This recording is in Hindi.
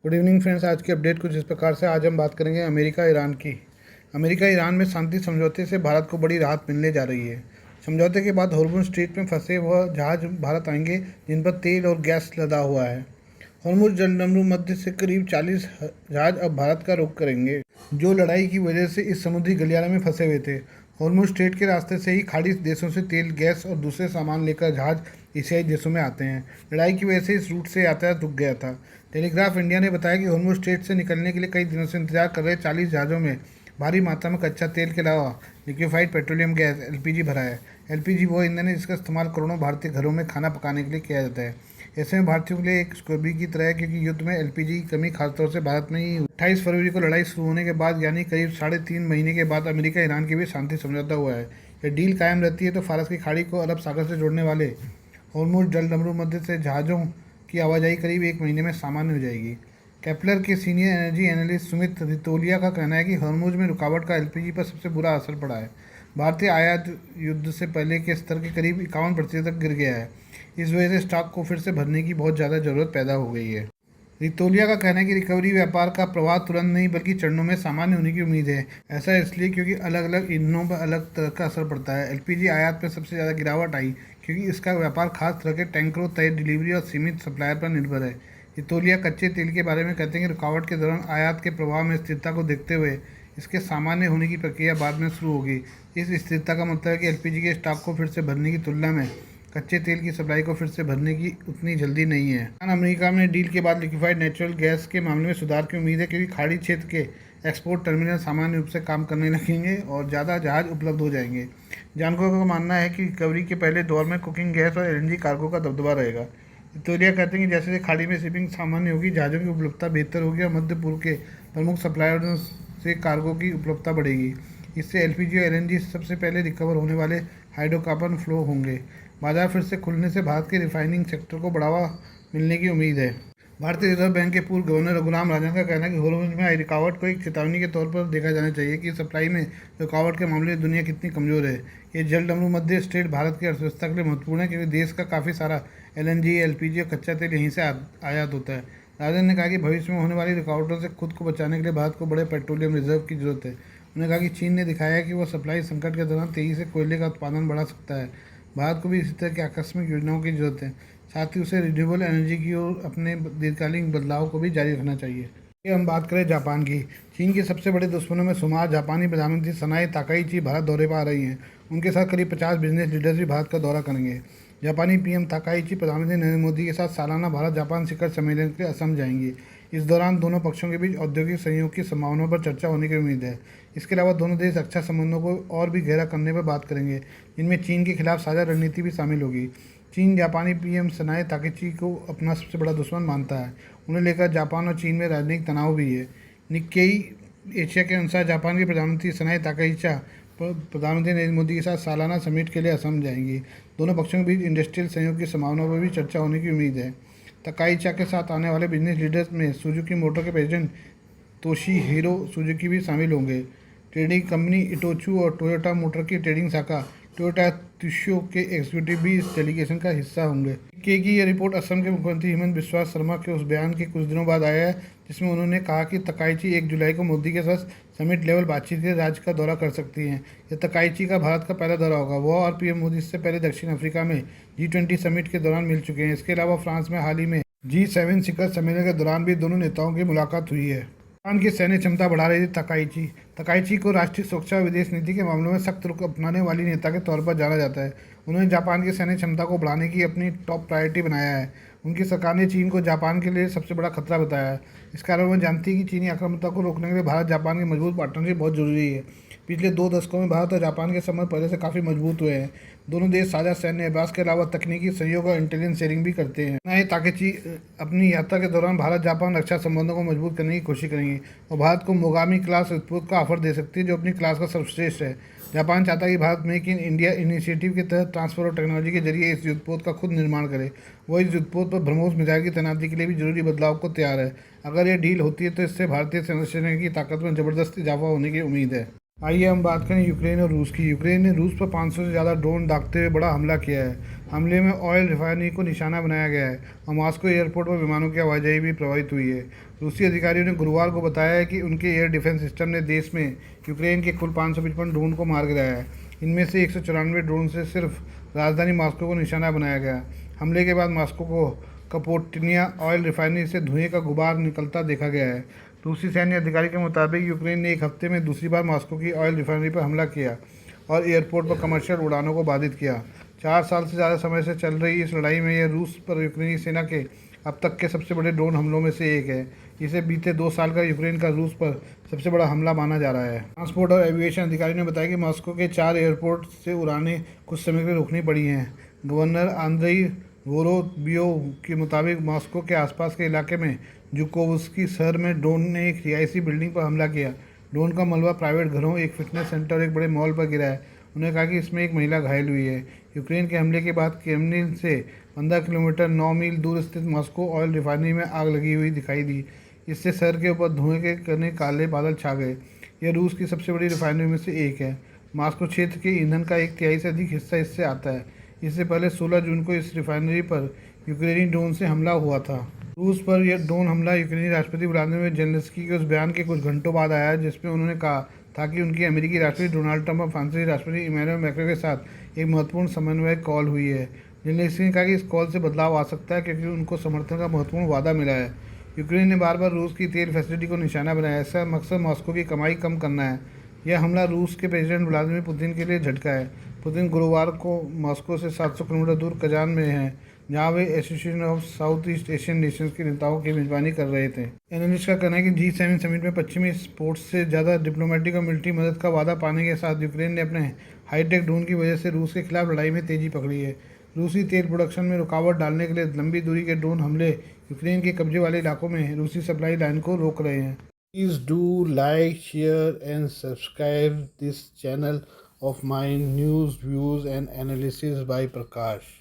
Good evening friends. आज की अपडेट कुछ इस प्रकार से। आज हम बात करेंगे अमेरिका ईरान की। अमेरिका ईरान में शांति समझौते से भारत को बड़ी राहत मिलने जा रही है। समझौते के बाद हॉर्मुज़ स्ट्रेट में फंसे वह जहाज भारत आएंगे जिन पर तेल और गैस लदा हुआ है। हॉर्मुज़ जलडमरू मध्य से करीब 40 जहाज अब भारत का रुख करेंगे, जो लड़ाई की वजह से इस समुद्री गलियारे में फंसे हुए थे। हॉर्मुज़ स्ट्रेट के रास्ते से ही खाड़ी देशों से तेल, गैस और दूसरे सामान लेकर जहाज एशियाई देशों में आते हैं। लड़ाई की वजह से इस रूट से यातायात रुक गया था। टेलीग्राफ इंडिया ने बताया कि हॉर्मुज़ स्ट्रेट से निकलने के लिए कई दिनों से इंतजार कर रहे 40 जहाज़ों में भारी मात्रा में कच्चा तेल के अलावा लिक्विफाइड पेट्रोलियम गैस एलपीजी भरा है। एलपीजी वो ईंधन है जिसका इस्तेमाल करोड़ों भारतीय घरों में खाना पकाने के लिए किया जाता है। ऐसे में भारतीयों के लिए एक खुशखबरी की तरह है, क्योंकि युद्ध में एलपीजी की कमी खासतौर से भारत में ही। 28 फरवरी को लड़ाई शुरू होने के बाद यानी करीब 3.5 महीने के बाद अमेरिका ईरान के बीच शांति समझौता हुआ है। यह डील कायम रहती है तो फारस की खाड़ी को अरब सागर से जोड़ने वाले हॉर्मुज़ जलडमरू मध्य से जहाज़ों की आवाजाही करीब 1 महीने में सामान्य हो जाएगी। केपलर के senior energy analyst Sumit Ritolia का कहना है कि हॉर्मुज़ में रुकावट का एलपीजी पर सबसे बुरा असर पड़ा है। भारतीय आयात युद्ध से पहले के स्तर के करीब 51% तक गिर गया है। इस वजह से स्टॉक को फिर से भरने की बहुत ज़्यादा ज़रूरत पैदा हो गई है। रितोलिया का कहना है कि रिकवरी व्यापार का प्रवाह तुरंत नहीं बल्कि चरणों में सामान्य होने की उम्मीद है। ऐसा इसलिए क्योंकि अलग अलग ईंधनों पर अलग तरह का असर पड़ता है। एलपीजी आयात में सबसे ज़्यादा गिरावट आई क्योंकि इसका व्यापार खास तरह के टैंकरों, तय डिलीवरी और सीमित सप्लायर पर निर्भर है। रितोलिया कच्चे तेल के बारे में कहते हैं कि रुकावट के दौरान आयात के प्रवाह में स्थिरता को देखते हुए इसके सामान्य होने की प्रक्रिया बाद में शुरू होगी। इस स्थिरता का मतलब है कि एलपीजी के स्टॉक को फिर से भरने की तुलना में कच्चे तेल की सप्लाई को फिर से भरने की उतनी जल्दी नहीं है। अमेरिका में डील के बाद लिक्विफाइड नेचुरल गैस के मामले में सुधार की उम्मीद है, क्योंकि खाड़ी क्षेत्र के एक्सपोर्ट टर्मिनल सामान्य रूप से काम करने लगेंगे और ज़्यादा जहाज उपलब्ध हो जाएंगे। जानकारों का मानना है कि रिकवरी के पहले दौर में कुकिंग गैस और एलएनजी कार्गो का दबदबा रहेगा। विक्टोरिया कहते हैं कि जैसे खाड़ी में शिपिंग सामान्य होगी, जहाज़ों की उपलब्धता बेहतर होगी और मध्य पूर्व के प्रमुख सप्लायरों से कार्गो की उपलब्धता बढ़ेगी। इससे एलपीजी और एलएनजी सबसे पहले रिकवर होने वाले हाइड्रोकार्बन फ्लो होंगे। बाजार फिर से खुलने से भारत के रिफाइनिंग सेक्टर को बढ़ावा मिलने की उम्मीद है। भारतीय रिजर्व बैंक के पूर्व गवर्नर रघुराम राजन का कहना है कि हॉर्मुज़ में आई रुकावट को एक चेतावनी के तौर पर देखा जाना चाहिए कि सप्लाई में रुकावट के मामले में दुनिया कितनी कमज़ोर है। ये जलडमरू मध्य स्ट्रेट भारत की अर्थव्यवस्था के लिए महत्वपूर्ण है, क्योंकि देश का काफ़ी सारा एलएनजी, एलपीजी और कच्चा तेल यहीं से आयात होता है। राजन ने कहा कि भविष्य में होने वाली रुकावटों से खुद को बचाने के लिए भारत को बड़े पेट्रोलियम रिजर्व की जरूरत है। उन्होंने कहा कि चीन ने दिखाया है कि वह सप्लाई संकट के दौरान तेज़ी से कोयले का उत्पादन बढ़ा सकता है। भारत को भी इसी तरह की आकस्मिक योजनाओं की जरूरत है। साथ ही उसे रिन्यूएबल एनर्जी की ओर अपने दीर्घकालीन बदलाव को भी जारी रखना चाहिए। ये हम बात करें जापान की। चीन के सबसे बड़े दुश्मनों में शुमार जापानी प्रधानमंत्री सनाए ताकाइची भारत दौरे पर आ रही हैं। उनके साथ करीब 50 बिजनेस लीडर्स भी भारत का दौरा करेंगे। जापानी पीएम ताकाइची प्रधानमंत्री नरेंद्र मोदी के साथ सालाना भारत जापान शिखर सम्मेलन के लिए असम जाएंगी। इस दौरान दोनों पक्षों के बीच औद्योगिक सहयोग की संभावनाओं पर चर्चा होने की उम्मीद है। इसके अलावा दोनों देश रक्षा संबंधों को और भी गहरा करने पर बात करेंगे, जिनमें चीन के खिलाफ साझा रणनीति भी शामिल होगी। चीन जापानी पीएम सनाए ताकाइची को अपना सबसे बड़ा दुश्मन मानता है। उन्हें लेकर जापान और चीन में राजनीतिक तनाव भी है। निक्केई एशिया के अनुसार जापान के प्रधानमंत्री सनाए ताकाइची प्रधानमंत्री नरेंद्र मोदी के साथ सालाना समिट के लिए असम जाएंगी। दोनों पक्षों के बीच इंडस्ट्रियल सहयोग की संभावनाओं पर भी चर्चा होने की उम्मीद है। ताकाइची के साथ आने वाले बिजनेस लीडर्स में सुजुकी मोटर के प्रेसिडेंट तोशिहिरो सुजुकी भी शामिल होंगे। ट्रेडिंग कंपनी इटोचू और टोयोटा मोटर की ट्रेडिंग शाखा टोयोटा त्सुयो के एग्जीक्यूटिव भी इस डेलीगेशन का हिस्सा होंगे। की यह रिपोर्ट असम के मुख्यमंत्री हेमंत बिस्वा शर्मा के उस बयान के कुछ दिनों बाद आया है जिसमें उन्होंने कहा कि ताकाइची 1 जुलाई को मोदी के साथ समिट लेवल बातचीत के राज्य का दौरा कर सकती हैं। यह ताकाइची का भारत का पहला दौरा होगा। वह और पीएम मोदी इससे पहले दक्षिण अफ्रीका में G20 समिट के दौरान मिल चुके हैं। इसके अलावा फ्रांस में हाल ही में G7 शिखर सम्मेलन के दौरान भी दोनों नेताओं की मुलाकात हुई है। जापान की सैन्य क्षमता बढ़ा रही थी ताकाइची को राष्ट्रीय सुरक्षा और विदेश नीति के मामलों में सख्त रुख अपनाने वाली नेता के तौर पर जाना जाता है। उन्होंने जापान की सैन्य क्षमता को बढ़ाने की अपनी टॉप प्रायोरिटी बनाया है। उनकी सरकार ने चीन को जापान के लिए सबसे बड़ा खतरा बताया है। इस कारण वह जानती है कि चीनी आक्रामकता को रोकने के लिए भारत जापान की मजबूत पार्टनरशिप बहुत जरूरी है। पिछले 2 दशकों में भारत और जापान के संबंध पहले से काफ़ी मजबूत हुए हैं। दोनों देश साझा सैन्य अभ्यास के अलावा तकनीकी सहयोग और इंटेलिजेंस शेयरिंग भी करते हैं। नए ताकाइची अपनी यात्रा के दौरान भारत जापान रक्षा संबंधों को मजबूत करने की कोशिश करेंगी और भारत को मोगामी क्लास युद्धपोत का ऑफर दे सकती है, जो अपनी क्लास का सर्वश्रेष्ठ है। जापान चाहता है कि Bharat make in India initiative के तहत ट्रांसफर और टेक्नोलॉजी के जरिए इस युद्धपोत का खुद निर्माण करे। वह इस युद्धपोत पर ब्रह्मोस मिसाइल की तैनाती के लिए भी जरूरी बदलाव को तैयार है। अगर यह डील होती है तो इससे भारतीय सेना की ताकत में जबरदस्त इजाफा होने की उम्मीद है। आइए हम बात करें यूक्रेन और रूस की। यूक्रेन ने रूस पर 500 से ज़्यादा ड्रोन दागते हुए बड़ा हमला किया है। हमले में ऑयल रिफाइनरी को निशाना बनाया गया है और मॉस्को एयरपोर्ट पर विमानों की आवाजाही भी प्रभावित हुई है। रूसी अधिकारियों ने गुरुवार को बताया है कि उनके एयर डिफेंस सिस्टम ने देश में यूक्रेन के कुल 555 ड्रोन को मार गिराया है। इनमें से 194 ड्रोन से सिर्फ राजधानी मॉस्को को निशाना बनाया गया। हमले के बाद मॉस्को को कपोटनिया ऑयल रिफाइनरी से धुएं का गुबार निकलता देखा गया है। रूसी सैन्य अधिकारी के मुताबिक यूक्रेन ने एक हफ्ते में दूसरी बार मॉस्को की ऑयल रिफाइनरी पर हमला किया और एयरपोर्ट पर कमर्शियल उड़ानों को बाधित किया। 4 साल से ज़्यादा समय से चल रही इस लड़ाई में यह रूस पर यूक्रेनी सेना के अब तक के सबसे बड़े ड्रोन हमलों में से एक है। इसे बीते 2 साल का यूक्रेन का रूस पर सबसे बड़ा हमला माना जा रहा है। ट्रांसपोर्ट और एविएशन अधिकारियों ने बताया कि मॉस्को के 4 एयरपोर्ट से उड़ानें कुछ समय के लिए रोकनी पड़ी हैं। गवर्नर आंद्रेई वोरोबियोव के मुताबिक मॉस्को के आसपास के इलाके में जुकोवस्की शहर में ड्रोन ने एक रिहायशी बिल्डिंग पर हमला किया। ड्रोन का मलबा प्राइवेट घरों, एक फिटनेस सेंटर और एक बड़े मॉल पर गिरा है। उन्होंने कहा कि इसमें एक महिला घायल हुई है। यूक्रेन के हमले के बाद क्रेमलिन से 15 किलोमीटर 9 मील दूर स्थित मॉस्को ऑयल रिफाइनरी में आग लगी हुई दिखाई दी। इससे शहर के ऊपर धुएं के घने काले बादल छा गए। यह रूस की सबसे बड़ी रिफाइनरी में से एक है। मॉस्को क्षेत्र के ईंधन का 1/3 से अधिक हिस्सा इससे आता है। इससे पहले 16 जून को इस रिफाइनरी पर यूक्रेनी ड्रोन से हमला हुआ था। रूस पर यह ड्रोन हमला यूक्रेनी राष्ट्रपति व्लादिमीर जेलेंस्की के उस बयान के कुछ घंटों बाद आया जिसमें उन्होंने कहा था कि उनकी अमेरिकी राष्ट्रपति डोनाल्ड ट्रंप और फ्रांसीसी राष्ट्रपति इमैनुअल मैक्रों के साथ एक महत्वपूर्ण समन्वय कॉल हुई है। जेलेंस्की ने कहा कि इस कॉल से बदलाव आ सकता है क्योंकि उनको समर्थन का महत्वपूर्ण वादा मिला है। यूक्रेन ने बार बार रूस की तेल फैसिलिटी को निशाना बनाया। इसका मकसद मॉस्को की कमाई कम करना है। यह हमला रूस के प्रेसिडेंट व्लादिमीर पुतिन के लिए झटका है। पुतिन गुरुवार को मॉस्को से 700 किलोमीटर दूर कजान में हैं, जहां वे association of south east Asian nations के नेताओं की मेजबानी कर रहे थे। एनालिस्ट का कहना है कि G7 समिट में पश्चिमी स्पोर्ट्स से ज़्यादा डिप्लोमेटिक और मिलिट्री मदद का वादा पाने के साथ यूक्रेन ने अपने हाईटेक ड्रोन की वजह से रूस के खिलाफ लड़ाई में तेजी पकड़ी है। रूसी तेल प्रोडक्शन में रुकावट डालने के लिए लंबी दूरी के ड्रोन हमले यूक्रेन के कब्जे वाले इलाकों में रूसी सप्लाई लाइन को रोक रहे हैं। Please do like, share and subscribe this channel of my news, views and analysis by Prakash.